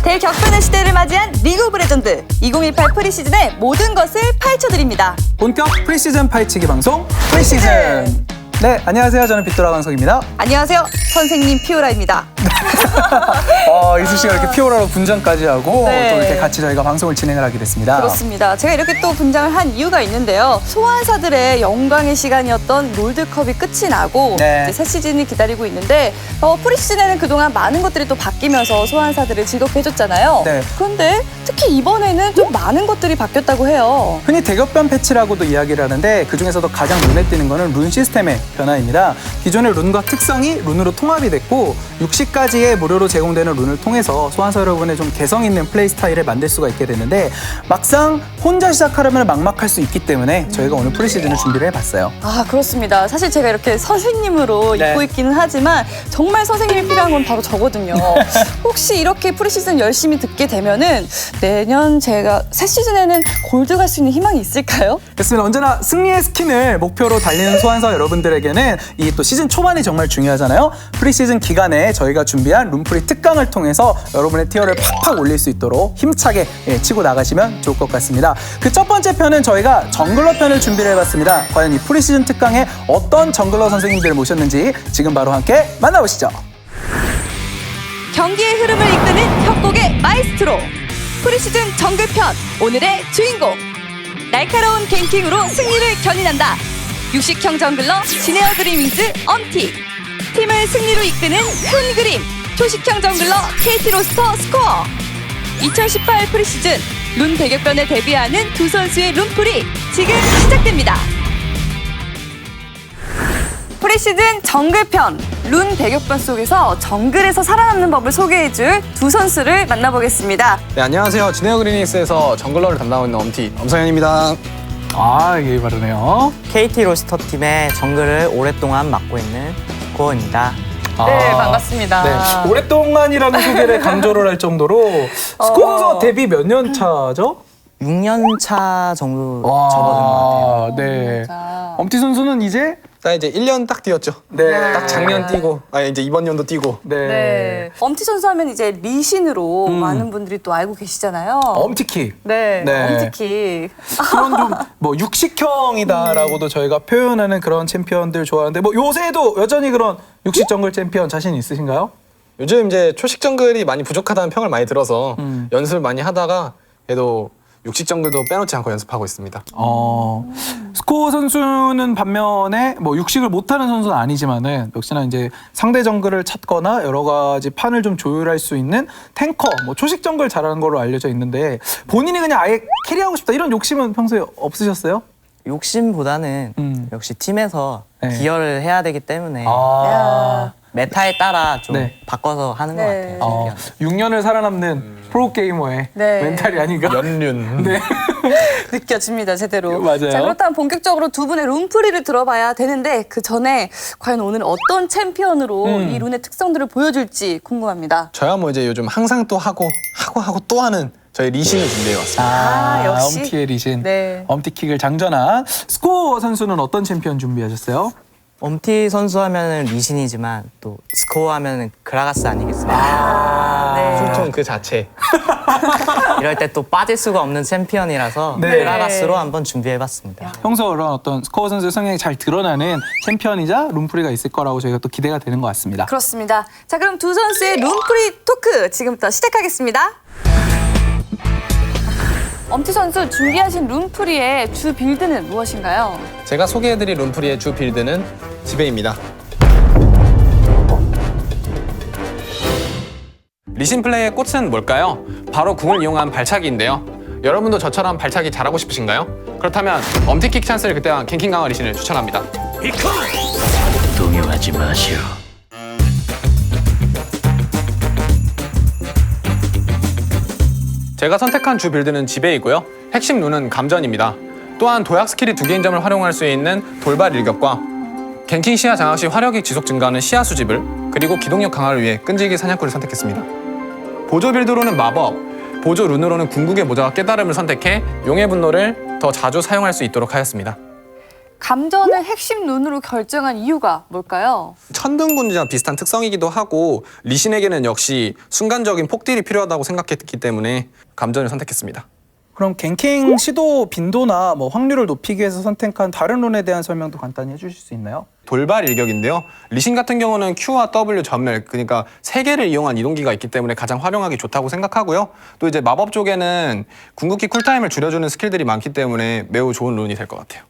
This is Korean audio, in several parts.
대격변의 시대를 맞이한 리그 오브 레전드 2018 프리시즌의 모든 것을 파헤쳐드립니다. 본격 프리시즌 파헤치기 방송 프리시즌. 네, 안녕하세요. 저는 빗돌아 강석입니다. 안녕하세요. 선생님 피오라입니다. 이수 씨가 이렇게 피오라로 분장까지 하고 네. 또 이렇게 같이 저희가 방송을 진행을 하게 됐습니다. 그렇습니다. 제가 이렇게 또 분장을 한 이유가 있는데요. 소환사들의 영광의 시간이었던 롤드컵이 끝이 나고 네. 이제 새 시즌이 기다리고 있는데 프리시즌에는 그동안 많은 것들이 또 바뀌면서 소환사들을 즐겁게 해줬잖아요. 네. 그런데 특히 이번에는 좀 많은 것들이 바뀌었다고 해요. 흔히 대격변 패치라고도 이야기를 하는데 그중에서도 가장 눈에 띄는 거는 룬 시스템의 변화입니다. 기존의 룬과 특성이 룬으로 통합이 됐고 60가지의 무료로 제공되는 룬을 통해서 소환사 여러분의 좀 개성 있는 플레이 스타일을 만들 수가 있게 되는데 막상 혼자 시작하려면 막막할 수 있기 때문에 저희가 오늘 프리시즌을 준비를 해봤어요. 아, 그렇습니다. 사실 제가 이렇게 선생님으로 네. 입고 있기는 하지만 정말 선생님이 필요한 건 바로 저거든요. 혹시 이렇게 프리시즌 열심히 듣게 되면은 내년 제가 새 시즌에는 골드 갈 수 있는 희망이 있을까요? 그렇습니다. 언제나 승리의 스킨을 목표로 달리는 소환사 여러분들에게는 이 또 시즌 초반이 정말 중요하잖아요. 프리시즌 기간에 저희가 준비한 룬프리 특강을 통해서 여러분의 티어를 팍팍 올릴 수 있도록 힘차게 치고 나가시면 좋을 것 같습니다. 그 첫 번째 편은 저희가 정글러 편을 준비를 해봤습니다. 과연 이 프리시즌 특강에 어떤 정글러 선생님들을 모셨는지 지금 바로 함께 만나보시죠. 경기의 흐름을 이끄는 협곡의 마이스트로 프리시즌 정글편 오늘의 주인공 날카로운 갱킹으로 승리를 견인한다. 육식형 정글러 지네어 드리밍즈 엄티 팀을 승리로 이끄는 큰 그림 초식형 정글러 KT 로스터 스코어 2018 프리시즌 룬 대격변에 데뷔하는 두 선수의 룬풀이 지금 시작됩니다. 프리시즌 정글편 룬 대격변 속에서 정글에서 살아남는 법을 소개해줄 두 선수를 만나보겠습니다. 네, 안녕하세요. 지네어 그리닉스에서 정글러를 담당하고 있는 엄티 엄성현입니다. 이게 바르네요. KT 로스터 팀의 정글을 오랫동안 맡고 있는 고은입니다. 네, 반갑습니다. 네, 오랫동안이라는 소개를 강조를 할 정도로 스코어 데뷔 몇 년 차죠? 6년 차 정도 접어든 것 같아요. 네. 자. 엄티 선수는 이제 딱 이제 1년 딱 뛰었죠. 네. 딱 작년 뛰고, 이제 이번 연도 뛰고. 네. 엄티 선수 하면 이제 리신으로 많은 분들이 또 알고 계시잖아요. 엄티킥. 네. 네. 엄티킥. 그런 좀 뭐 육식형이다라고도 저희가 표현하는 그런 챔피언들 좋아하는데 뭐 요새도 여전히 그런 육식 정글 챔피언 자신 있으신가요? 요즘 이제 초식 정글이 많이 부족하다는 평을 많이 들어서 연습을 많이 하다가 그래도 육식 정글도 빼놓지 않고 연습하고 있습니다. 스코어 선수는 반면에 뭐 육식을 못하는 선수는 아니지만은 역시나 이제 상대 정글을 찾거나 여러 가지 판을 좀 조율할 수 있는 탱커, 뭐 초식 정글 잘하는 걸로 알려져 있는데 본인이 그냥 아예 캐리하고 싶다 이런 욕심은 평소에 없으셨어요? 욕심보다는 역시 팀에서 네. 기여를 해야 되기 때문에 메타에 따라 좀 네. 바꿔서 하는 네. 것 같아요. 6년을 살아남는 프로게이머의 네. 멘탈이 아닌가? 연륜. 네. 느껴집니다, 제대로. 맞아요. 자, 그렇다면 본격적으로 두 분의 룬풀이를 들어봐야 되는데 그 전에 과연 오늘 어떤 챔피언으로 이 룬의 특성들을 보여줄지 궁금합니다. 저야 뭐 이제 요즘 항상 또 하고 또 하는 저희 리신을 준비해왔습니다. 역시. 엄티의 리신. 네. 엄티킥을 장전한 스코어 선수는 어떤 챔피언 준비하셨어요? 엄티 선수 하면은 리신이지만 또 스코어 하면은 그라가스 아니겠습니까? 네. 풀톤 그 자체. 이럴 때 또 빠질 수가 없는 챔피언이라서 네. 그라가스로 한번 준비해봤습니다. 평소 그런 어떤 스코어 선수의 성향이 잘 드러나는 챔피언이자 룬프리가 있을 거라고 저희가 또 기대가 되는 것 같습니다. 그렇습니다. 자, 그럼 두 선수의 룬풀이 토크 지금부터 시작하겠습니다. 엄티 선수 준비하신 룬풀이의 주 빌드는 무엇인가요? 제가 소개해드릴 룬프리의 주 빌드는 지배입니다. 리신 플레이의 꽃은 뭘까요? 바로 궁을 이용한 발차기인데요. 여러분도 저처럼 발차기 잘하고 싶으신가요? 그렇다면 엄티킥 찬스를 그때한 갱킹 강화 리신을 추천합니다. 동요하지 마시오. 제가 선택한 주 빌드는 지배이고요. 핵심 룬은 감전입니다. 또한 도약 스킬이 2개인 점을 활용할 수 있는 돌발 일격과 갱킹 시야 장악 시 화력이 지속 증가하는 시야 수집을 그리고 기동력 강화를 위해 끈질기 사냥꾼을 선택했습니다. 보조 빌드로는 마법, 보조 룬으로는 궁극의 모자와 깨달음을 선택해 용의 분노를 더 자주 사용할 수 있도록 하였습니다. 감전을 핵심 룬으로 결정한 이유가 뭘까요? 천둥군주랑 비슷한 특성이기도 하고 리신에게는 역시 순간적인 폭딜이 필요하다고 생각했기 때문에 감전을 선택했습니다. 그럼 갱킹 시도 빈도나 뭐 확률을 높이기 위해서 선택한 다른 룬에 대한 설명도 간단히 해주실 수 있나요? 돌발 일격인데요. 리신 같은 경우는 Q와 W 전멸, 그러니까 세 개를 이용한 이동기가 있기 때문에 가장 활용하기 좋다고 생각하고요. 또 이제 마법 쪽에는 궁극기 쿨타임을 줄여주는 스킬들이 많기 때문에 매우 좋은 룬이 될 것 같아요.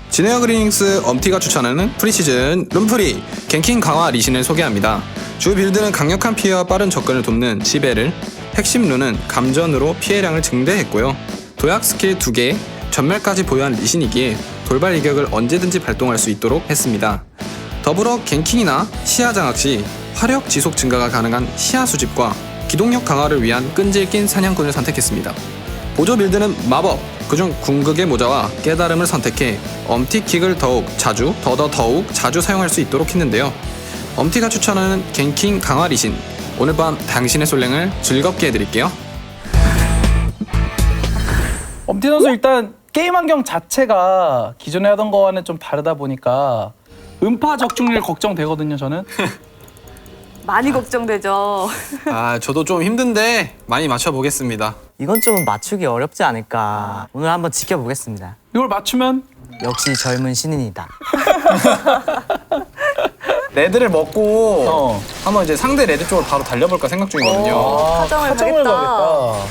진에어 그리닝스 엄티가 추천하는 프리시즌 룬프리 갱킹 강화 리신을 소개합니다. 주 빌드는 강력한 피해와 빠른 접근을 돕는 시벨을, 핵심 룬은 감전으로 피해량을 증대했고요. 도약 스킬 2개, 전멸까지 보유한 리신이기에 돌발 일격을 언제든지 발동할 수 있도록 했습니다. 더불어 갱킹이나 시야 장악 시 화력 지속 증가가 가능한 시야 수집과 기동력 강화를 위한 끈질 낀 사냥꾼을 선택했습니다. 보조 빌드는 마법, 그중 궁극의 모자와 깨달음을 선택해 엄티킥을 더욱 자주 사용할 수 있도록 했는데요. 엄티가 추천하는 갱킹 강화 리신, 오늘 밤 당신의 솔랭을 즐겁게 해드릴게요. 엄티 선수 일단 게임 환경 자체가 기존에 하던 거와는 좀 다르다 보니까 음파 적중률 걱정되거든요, 저는. 많이 걱정되죠. 저도 좀 힘든데 많이 맞춰보겠습니다. 이건 좀 맞추기 어렵지 않을까. 오늘 한번 지켜보겠습니다. 이걸 맞추면 역시 젊은 신인이다. 레드를 먹고 어. 한번 이제 상대 레드 쪽으로 바로 달려볼까 생각 중이거든요. 사정을 사정을 가겠다. 가겠다.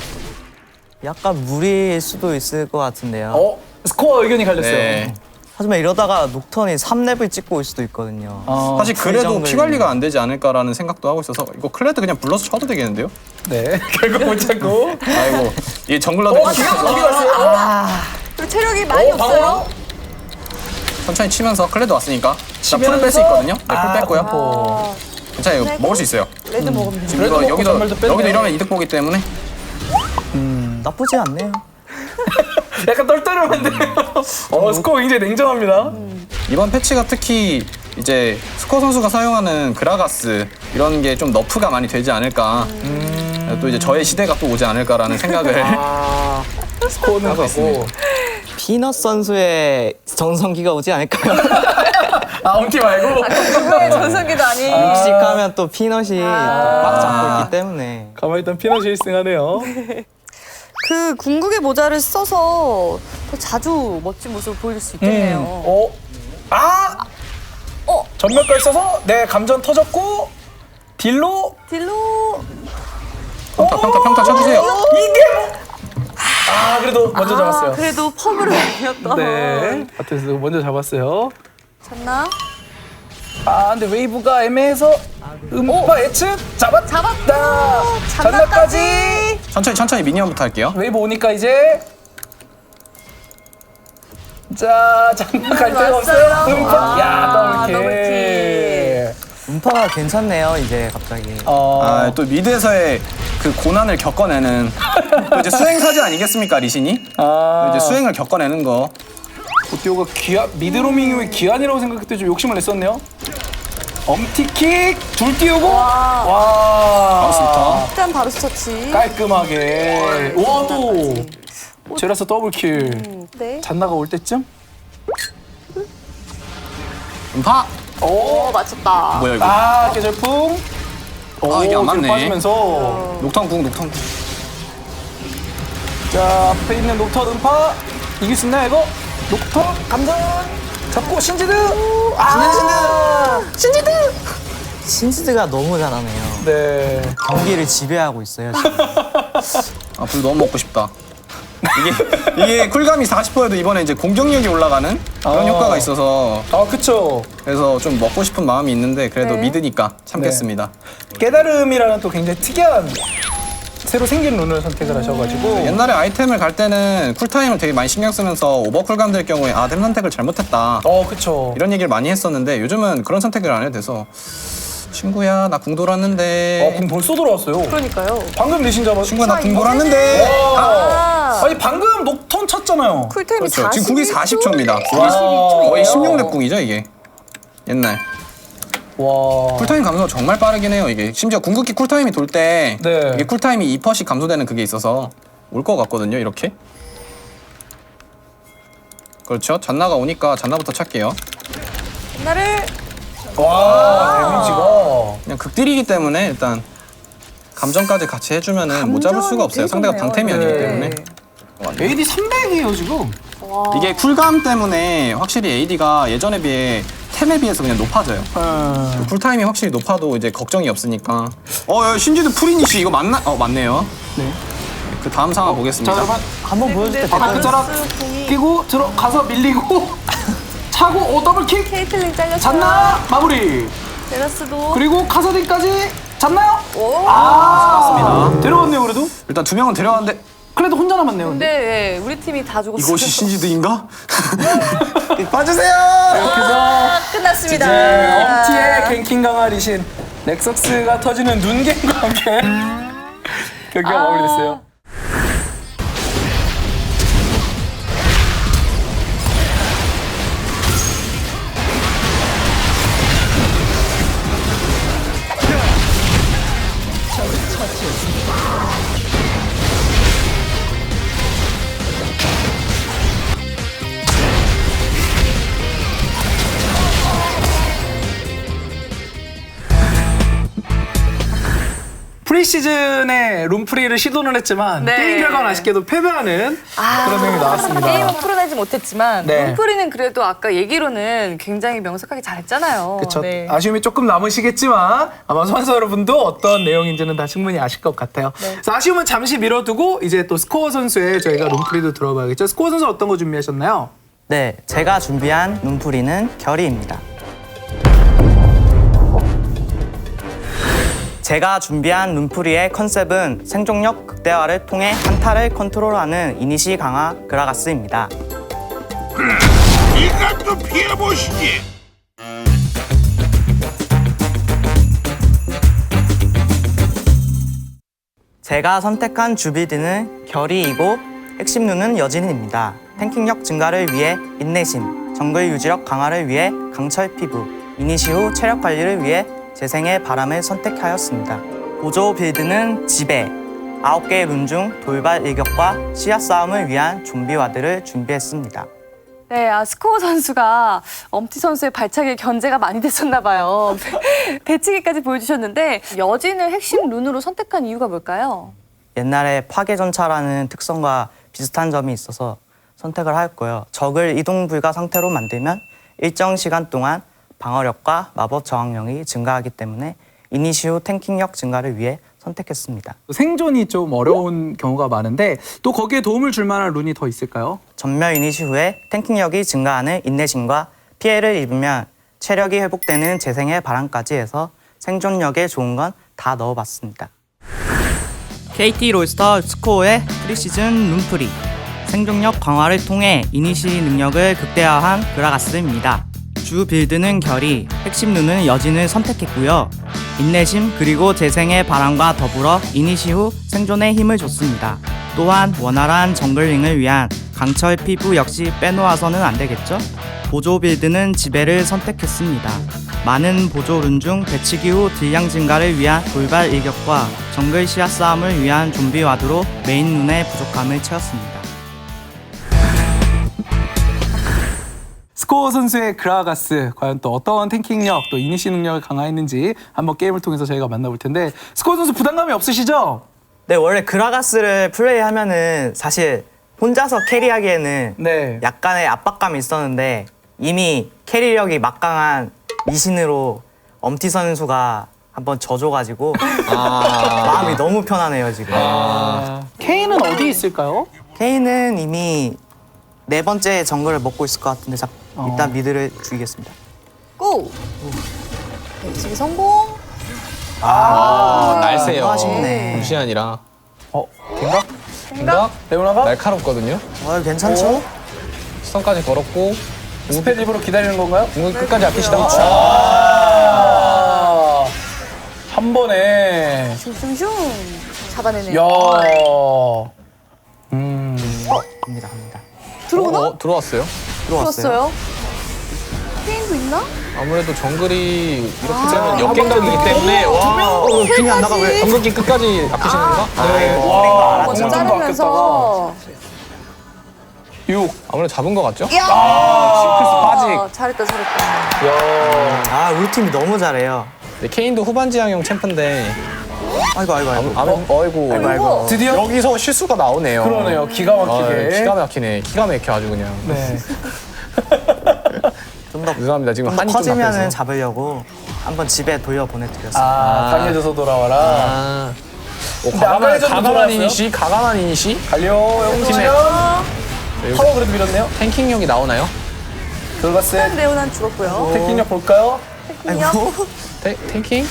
약간 무리일 수도 있을 것 같은데요. 스코어 의견이 갈렸어요. 네. 하지만 이러다가 녹턴이 3렙을 찍고 올 수도 있거든요. 사실 그래도 정글. 피 관리가 안 되지 않을까라는 생각도 하고 있어서 이거 클레드 그냥 불러서 쳐도 되겠는데요? 네. 결국 못 찾고. 아이고 이 정글러들 어디 갔어요? 그리고 체력이 많이 없어요. 천천히 치면서 클레드 왔으니까 나 풀을 치면서- 뺄 수 있거든요. 네, 풀 뺐고요. 어. 괜찮아요. 이거 먹을 수 있어요. 레드 먹으면 되죠. 지금 레드 이거 먹고 여기도 전멸도 뺐네요. 여기도 이러면 이득 보기 때문에 나쁘지 않네요. 약간 떨떠름한데요. 스코어 굉장히 냉정합니다. 이번 패치가 특히 이제 스코어 선수가 사용하는 그라가스 이런 게 좀 너프가 많이 되지 않을까. 또 이제 저의 시대가 또 오지 않을까라는 생각을 스코어는 하고 있습니다. 가고. 피넛 선수의 전성기가 오지 않을까요? 엄티 말고. 그거의 전성기도 아닌. 육식하면 또 피넛이 꽉 잡고 있기 때문에. 가만히 있던 피넛이 1승하네요. 그 궁극의 모자를 써서 더 자주 멋진 모습을 보여줄 수 있겠네요. 전멸까지 써서 네 감전 터졌고 딜로 딜로 평타 쳐주세요. 이게 그래도 먼저 잡았어요. 그래도 펌으로 이겼다. 네. 바트에서 먼저 잡았어요. 졌나? 근데 웨이브가 애매해서 음파 예측 잡았다. 잔나까지. 천천히 미니언부터 할게요. 웨이브 오니까 이제 자 장난 갈 데가 없어요. 음파. 야 더블킬. 음파가 괜찮네요, 이제 갑자기. 또 미드에서의 그 고난을 겪어내는 또 이제 수행 사진 아니겠습니까 리신이? 이제 수행을 겪어내는 거. 고티오가 미드로밍의 기한이라고 생각했더니 좀 욕심을 냈었네요. 엄티킥 둘 띄우고 와 일단 바로 스터치. 깔끔하게 와또 제라스 더블킬. 네. 잔나가 올 때쯤 음파. 오 맞췄다. 뭐야 이거? 계절풍. 이게 안 맞네. 빠지면서 녹턴궁. 자 앞에 있는 녹턴 음파 이길 수 있나 이거? 녹턴 감전 잡고 신지드. 신지드가 너무 잘하네요. 네. 경기를 지배하고 있어요, 지금. 불 너무 먹고 싶다. 이게 쿨감이 40%여도 이번에 이제 공격력이 올라가는 그런 효과가 있어서 그쵸. 그래서 좀 먹고 싶은 마음이 있는데 그래도 네. 믿으니까 참겠습니다. 깨달음이라는 또 굉장히 특이한 새로 생긴 룬을 선택을 하셔가지고 옛날에 아이템을 갈 때는 쿨타임을 되게 많이 신경 쓰면서 오버쿨감 될 경우에 템 선택을 잘못했다 그쵸. 이런 얘기를 많이 했었는데 요즘은 그런 선택을 안 해도 돼서 친구야 나 궁 돌았는데 그럼 벌써 돌아왔어요. 그러니까요. 방금 리신 잡았. 친구야 나 궁 돌았는데 아니 방금 녹턴 쳤잖아요. 쿨타임이 그렇죠. 40초. 지금 궁이 40초입니다. 42초예요. 거의 16렙 궁이죠 이게. 옛날. 와. 쿨타임 감소가 정말 빠르긴 해요 이게. 심지어 궁극기 쿨타임이 돌 때 네. 이게 쿨타임이 2%씩 감소되는 그게 있어서 올 것 같거든요 이렇게. 그렇죠. 잔나가 오니까 잔나부터 찰게요. 나를 와, 데미지가. 그냥 극딜이기 때문에 일단 감정까지 같이 해주면은 못 잡을 수가 없어요. 상대가 방템이 아니기 때문에. AD 300이에요, 지금. 이게 쿨감 때문에 확실히 AD가 예전에 비해 템에 비해서 그냥 높아져요. 쿨타임이 확실히 높아도 이제 걱정이 없으니까. 야, 신지드 프리니시 이거 맞나? 맞네요. 네. 그 다음 상황 보겠습니다. 자, 여러분. 한번 보여줄 때 바닥 끝자락 끼고 들어가서 밀리고 차고 더블킥 케이틀린 잘렸어요. 잡나 마무리. 제라스도. 그리고 카서딘까지 잡나요? 오. 맞습니다. 데려왔네요 그래도. 일단 두 명은 데려왔는데 그래도 혼자 남았네요. 근데. 네, 우리 팀이 다 죽었어요. 이것이 신지드인가? 빠지세요. 그래서 끝났습니다. 엄티의 갱킹 강화 리신 넥서스가 터지는 눈갱과 함께 경기가 마무리됐어요. 프리시즌에 룸프리를 시도는 했지만 네. 게임 결과는 아쉽게도 패배하는 그런 내용이 나왔습니다. 게임은 풀어내지 못했지만 네. 룸프리는 그래도 아까 얘기로는 굉장히 명석하게 잘했잖아요. 그렇죠. 네. 아쉬움이 조금 남으시겠지만 아마 소환사 여러분도 어떤 내용인지는 다 충분히 아실 것 같아요. 네. 그래서 아쉬움은 잠시 미뤄두고 이제 또 스코어 선수의 저희가 룸프리도 들어봐야겠죠. 스코어 선수 어떤 거 준비하셨나요? 네, 제가 준비한 눈풀이는 결의입니다. 제가 준비한 눈풀이의 컨셉은 생존력 극대화를 통해 한타를 컨트롤하는 이니시 강화 그라가스입니다. 이것도 피해보시지. 제가 선택한 주빌드는 결의이고 핵심 룬은 여진입니다. 탱킹력 증가를 위해 인내심, 정글 유지력 강화를 위해 강철 피부, 이니시 후 체력 관리를 위해 재생의 바람을 선택하였습니다. 보조 빌드는 지배, 9개의 룬 중 돌발 일격과 시야 싸움을 위한 좀비 와드를 준비했습니다. 네, 스코어 선수가 엄티 선수의 발차기에 견제가 많이 됐었나 봐요. 배치기까지 보여주셨는데 여진을 핵심 룬으로 선택한 이유가 뭘까요? 옛날에 파괴전차라는 특성과 비슷한 점이 있어서 선택을 하였고요. 적을 이동 불가 상태로 만들면 일정 시간 동안 방어력과 마법 저항력이 증가하기 때문에 이니시 후 탱킹력 증가를 위해 선택했습니다. 생존이 좀 어려운 경우가 많은데 또 거기에 도움을 줄 만한 룬이 더 있을까요? 전멸 이니시 후에 탱킹력이 증가하는 인내심과 피해를 입으면 체력이 회복되는 재생의 바람까지 해서 생존력에 좋은 건 다 넣어봤습니다. KT 롤스터 스코어의 프리시즌 룸프리 생존력 강화를 통해 이니시 능력을 극대화한 그라가스입니다. 주 빌드는 결의, 핵심 룬은 여진을 선택했고요. 인내심 그리고 재생의 바람과 더불어 이니시 후 생존에 힘을 줬습니다. 또한 원활한 정글링을 위한 강철 피부 역시 빼놓아서는 안 되겠죠? 보조 빌드는 지배를 선택했습니다. 많은 보조 룬 중 배치기 후 딜량 증가를 위한 돌발 일격과 정글 시야 싸움을 위한 좀비 와드로 메인 룬의 부족함을 채웠습니다. 스코어 선수의 그라가스 과연 또 어떤 탱킹력 또 이니시 능력을 강화했는지 한번 게임을 통해서 저희가 만나볼 텐데 스코어 선수 부담감이 없으시죠? 네, 원래 그라가스를 플레이하면은 사실 혼자서 캐리하기에는 네. 약간의 압박감이 있었는데 이미 캐리력이 막강한 리신으로 엄티 선수가 한번 져줘가지고 마음이 너무 편하네요 지금. 케인은 어디 있을까요? 케인은 이미 4번째 정글을 먹고 있을 것 같은데 일단 미드를 죽이겠습니다. 고! 배치기 성공! 날쌔요. 아쉽네. 무시아니라. 갱각? 생각? 레오나가? 날카롭거든요. 괜찮죠? 스턴까지 걸었고 스펠 입으로 기다리는 건가요? 공을 끝까지 아끼시다가 한 번에 슝슝슝 잡아내네요. 야. 갑니다, 갑니다. 들어오나? 들어왔어요. 들어왔어요? 게임도 있나? 아무래도 정글이 이렇게 되면 역갱각이기 때문에 팀이 안 나가 왜? 정글기 끝까지 아끼시는 건가? 네. 와, 먼저 공을 좀더 자르면서 6. 아무래도 잡은 것 같죠? 이야! 빠직. 잘했다, 잘했다. 아, 우리 팀이 너무 잘해요. 네, 케인도 후반지향형 챔프인데 아이고. 아이고. 드디어 여기서 실수가 나오네요. 그러네요. 기가 막히게. 기가 막히네. 기가 막혀 아주 그냥. 네. 좀 더 죄송합니다. 지금 한이 좀 커지면은 막혀서. 잡으려고 한번 집에 돌려 보내드렸어요. 강해져서 돌아와라. 아. 근데 아까 예전에 가가만 돌아왔어요? 이니시? 가가만 이니시? 달려, 영팀에 팀에. 파워 그래도 밀었네요. 탱킹력이 나오나요? 들어갔어요. 레오나는 죽었고요. 테킹력 볼까요? 아이고. 탱킹?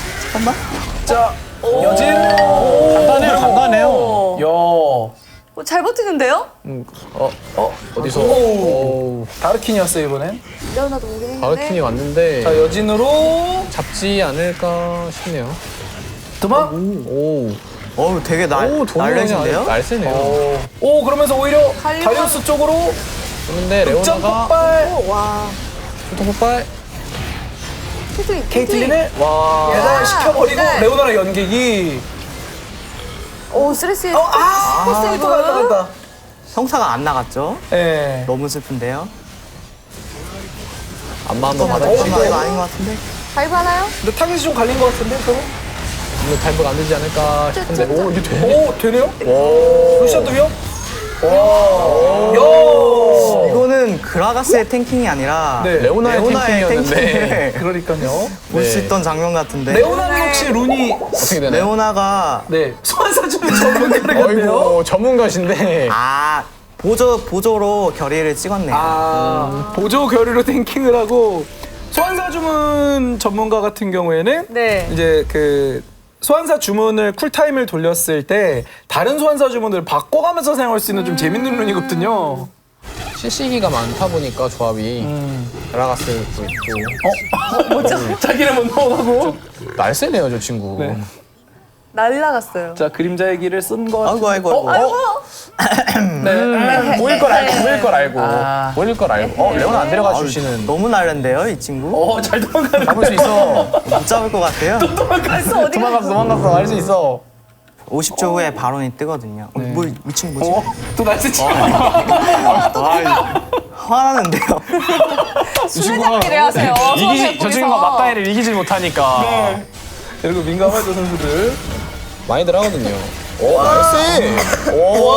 자, 여진. 간단해요. 야. 잘 버티는데요? 어디서? 오. 다르킨이었어요, 이번엔. 레오나도 오긴 했는데. 바르킨이 왔는데 자, 여진으로. 잡지 않을까 싶네요. 도망. 오. 어우, 되게 도망가지 날래신데요? 날쌔네요. 오, 그러면서 오히려 갈리오. 다리우스 쪽으로 그런데 점 레오나가 폭발. 와. 후통 폭발. 케이틀린을 배달시켜버리고 네. 레오나라 연객이. 오, 쓰레쉬. 또 갔다. 성사가 안 나갔죠? 예. 너무 슬픈데요? 안마 한번 이거 받아주시고. 이거 아닌 것 같은데? 다이브 하나요? 근데 타겟이 좀 갈린 것 같은데, 서로? 이거 달브가 안 되지 않을까 싶은데. 오, 이게 되네. 오, 되네요? 루시안도요? 와. 이거는 그라가스의 탱킹이 아니라 네. 레오나의 탱킹이었는데. 탱킹을 그러니까요. 볼 수 네. 있던 장면 같은데. 레오나는 혹시 룬이 어떻게 되나요? 레오나가 네 소환사주는 전문가래요. 어이구, 전문가신데. 보조로 결의를 찍었네요. 보조 결의로 탱킹을 하고 소환사 주문 전문가 같은 경우에는 네. 이제 그 소환사 주문을 쿨타임을 돌렸을 때 다른 소환사 주문을 바꿔가면서 사용할 수 있는 좀 재밌는 룬이거든요. CC기가 많다 보니까 조합이 들어갔을 수도 있고. 자기는 못 넘어가고. 날쌔네요, 저 친구. 네. 날라갔어요. 자 그림자의 길을 쓴 것 같은. 아이고. 네. 보일 걸 알고, 보일 걸 알고. 보일 걸 알고. 레오나 안 데려가 주시는. 너무 날랜데요, 이 친구? 잘 도망가는. 잡을 수 있어. 못 잡을 것 같아요. 도망갔어. 알 수 있어. 50초 후에 발언이 뜨거든요. 이 친구 뭐지? 또 날씨 화나는데요. 술래잡기를 하세요. 저 친구가 맞다이를 이기질 못하니까. 그리고 민감하죠 선수들. 많이 들어가거든요. 오, 나이스. 오.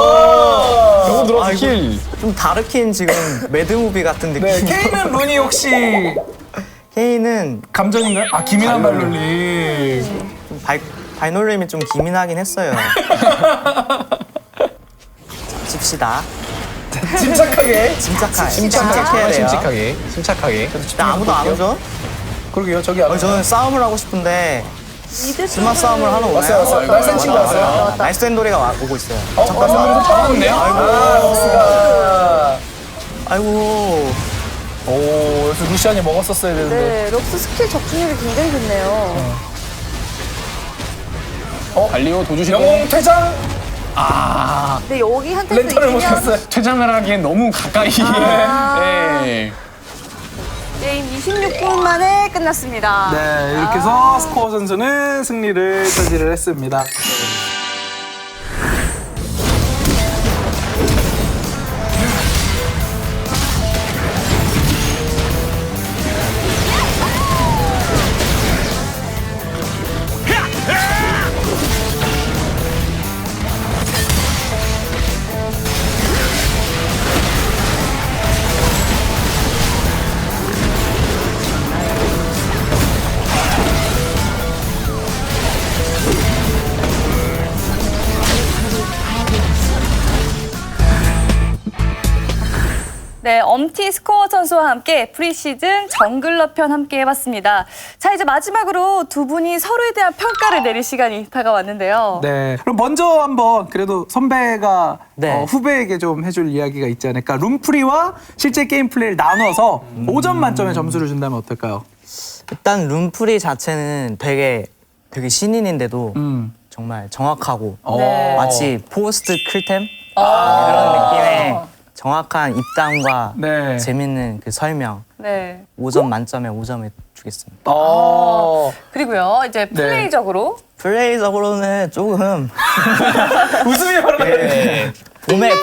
너무 들어와서 킬. 좀 다르킨 지금 매드무비 같은 느낌. 네, K는 룬이 혹시 K는 감정인가요? 아 김인한 발놀림. 좀 발놀림이 좀 기민하긴 했어요. 칩시다. 침착하게. 침착해야 돼요. 침착하게. 근데 아무도 안 오죠? 그러게요 저기 앞에. 저는 싸움을 하고 싶은데 이들 스마 싸움을 하러 오나요? 왔어요. 날쌘 친구 왔어요. 나이스 앤도리가 오고 있어요. 잠깐만. 잡았네요. 아이고. 오, 여기서 루시안이 먹었었어야 되는데. 네, 럭스 스킬 적중률이 굉장히 좋네요. 갈리오 도주시고. 영웅 퇴장. 근데 여기 한테서 렌터를 이기면 못했어요. 퇴장을 하기엔 너무 가까이. 네. 게임 26분 만에 끝났습니다. 네, 이렇게 해서 스코어 선수는 승리를 차지를 했습니다. 네, 엄티 스코어 선수와 함께 프리시즌 정글러 편 함께 해봤습니다. 자, 이제 마지막으로 두 분이 서로에 대한 평가를 내릴 시간이 다가왔는데요. 네. 그럼 먼저 한번 그래도 선배가 네. 후배에게 좀 해줄 이야기가 있지 않을까. 룸프리와 실제 게임 플레이를 나눠서 5점 만점의 점수를 준다면 어떨까요? 일단 룸프리 자체는 되게 신인인데도 정말 정확하고 네. 마치 포스트 클템 그런 느낌의 정확한 입담과 네. 재밌는 그 설명 네. 5점 만점에 5점을 주겠습니다. 그리고요, 이제 플레이적으로 플레이적으로는 조금 웃음이 바로 나요.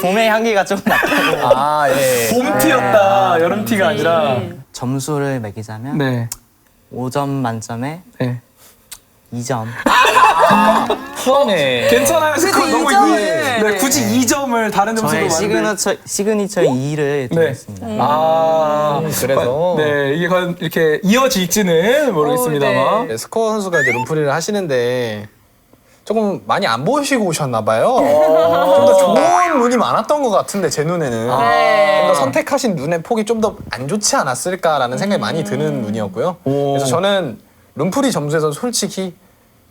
봄의 향기가 좀 났고 아 예. 봄티였다. 여름티가 아니라. 점수를 매기자면 네. 5점 만점에 네. 2점. 후하네. 괜찮아요. 그거 너무 2점을. 네, 굳이 2점을 다른 점수로 저의 만들. 시그니처 2를 네. 드렸습니다. 아, 그래서 네, 이게 과연 이렇게 이어질지는 모르겠습니다만. 네, 스코어 선수가 이제 룸프리를 하시는데 조금 많이 안 보시고 오셨나 봐요. 좀 더 좋은 눈이 많았던 것 같은데 제 눈에는 좀 더 선택하신 눈의 폭이 좀 더 안 좋지 않았을까라는 생각이 많이 드는 눈이었고요. 오. 그래서 저는 룸프리 점수에서 솔직히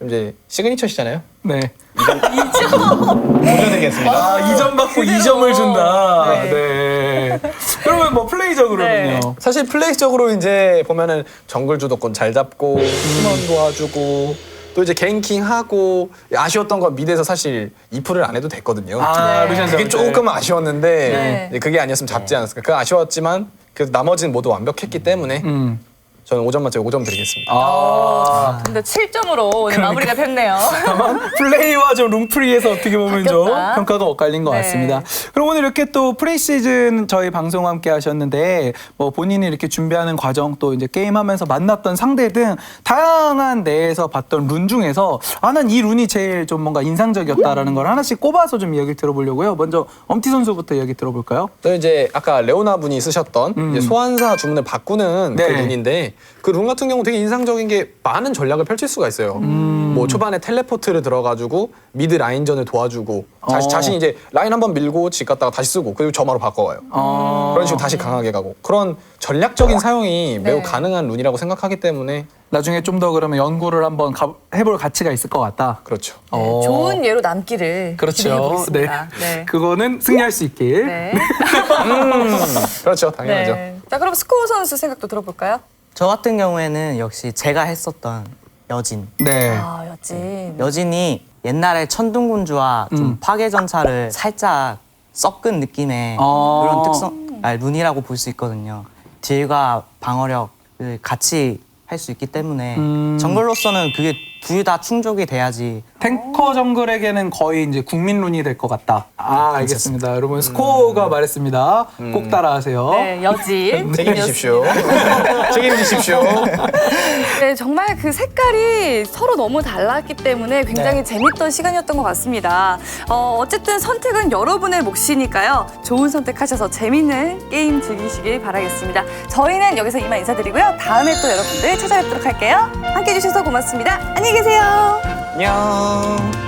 이제 시그니처시잖아요. 네. 보여드리겠습니다. 아, 2점 받고 2점을 준다. 네. 그러면 뭐 플레이적으로는요? 사실 플레이적으로 이제 보면은 정글 주도권 잘 잡고 팀원 도와주고 또 이제 갱킹하고 아쉬웠던 건 미드에서 사실 2풀을 안 해도 됐거든요. 아, 루시안 그게 선수. 조금 아쉬웠는데 네. 이제 그게 아니었으면 잡지 않았을까. 그 아쉬웠지만 그래도 나머지는 모두 완벽했기 때문에 저는 5점 만점에 5점 드리겠습니다. 근데 7점으로 오늘 마무리가 됐네요. 다만 플레이와 좀 룸프리에서 어떻게 보면 좀 바뀌었다. 평가가 엇갈린 것 네. 같습니다. 그럼 오늘 이렇게 또 프리시즌 저희 방송 함께 하셨는데 뭐 본인이 이렇게 준비하는 과정 또 이제 게임하면서 만났던 상대 등 다양한 내에서 봤던 룬 중에서 난 이 룬이 제일 좀 뭔가 인상적이었다라는 걸 하나씩 꼽아서 좀 이야기를 들어보려고요. 먼저 엄티 선수부터 이야기 들어볼까요? 또 이제 아까 레오나 분이 쓰셨던 이제 소환사 주문을 바꾸는 그 네. 룬인데 그 룬 같은 경우 되게 인상적인 게 많은 전략을 펼칠 수가 있어요. 뭐 초반에 텔레포트를 들어가지고 미드 라인전을 도와주고 자신이 이제 라인 한번 밀고 집 갔다가 다시 쓰고 그리고 점화로 바꿔와요. 그런 식으로 다시 강하게 가고 그런 전략적인 사용이 매우 가능한 룬이라고 생각하기 때문에 나중에 좀 더 그러면 연구를 한번 해볼 가치가 있을 것 같다. 그렇죠. 좋은 예로 남기를 그렇죠. 네. 기대해보겠습니다. 네. 그거는 승리할 수 있길. 네. 그렇죠. 당연하죠. 네. 자, 그럼 스코어 선수 생각도 들어볼까요? 저 같은 경우에는 역시 제가 했었던 여진. 네. 아, 여진. 여진이 옛날에 천둥군주와 좀 파괴전차를 살짝 섞은 느낌의 그런 룬이라고 볼 수 있거든요. 딜과 방어력을 같이 할 수 있기 때문에 정글로서는 그게 둘 다 충족이 돼야지. 탱커 정글에게는 거의 이제 국민 룬이 될 것 같다. 알겠습니다. 여러분 스코어가 말했습니다. 꼭 따라하세요. 네, 여진. 책임지십시오. 책임지십시오. 네, 정말 그 색깔이 서로 너무 달랐기 때문에 굉장히 재밌던 시간이었던 것 같습니다. 어쨌든 선택은 여러분의 몫이니까요. 좋은 선택하셔서 재밌는 게임 즐기시길 바라겠습니다. 저희는 여기서 이만 인사드리고요. 다음에 또 여러분들 찾아뵙도록 할게요. 함께해 주셔서 고맙습니다. 안녕히 계세요. 안녕.